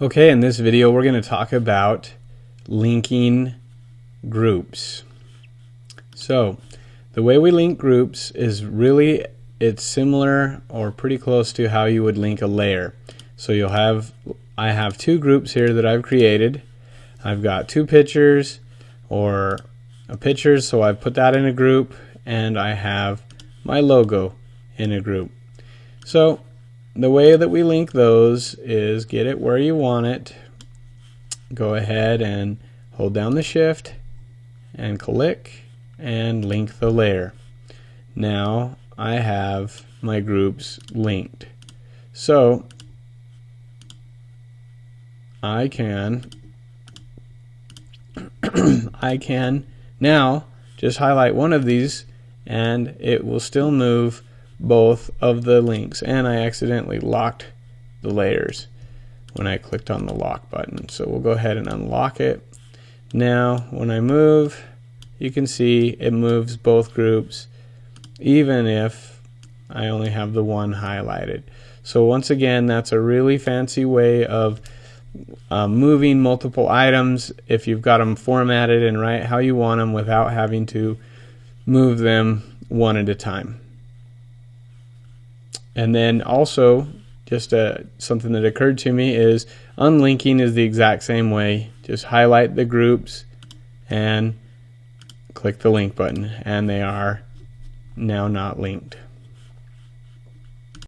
Okay, in this video we're going to talk about linking groups. So the way we link groups is it's similar or pretty close to how you would link a layer. So I have two groups here that I've created. I've got two pictures or a picture, so I put that in a group, and I have my logo in a group. So the way that we link those is get it where you want it. Go ahead and hold down the shift and click and link the layer. Now I have my groups linked. So I can now just highlight one of these and it will still move both of the links, and I accidentally locked the layers when I clicked on the lock button. So we'll go ahead and unlock it. Now when I move, you can see it moves both groups even if I only have the one highlighted. So once again, that's a really fancy way of moving multiple items if you've got them formatted and right how you want them without having to move them one at a time. And then also, just something that occurred to me is unlinking is the exact same way. Just highlight the groups and click the link button, and they are now not linked.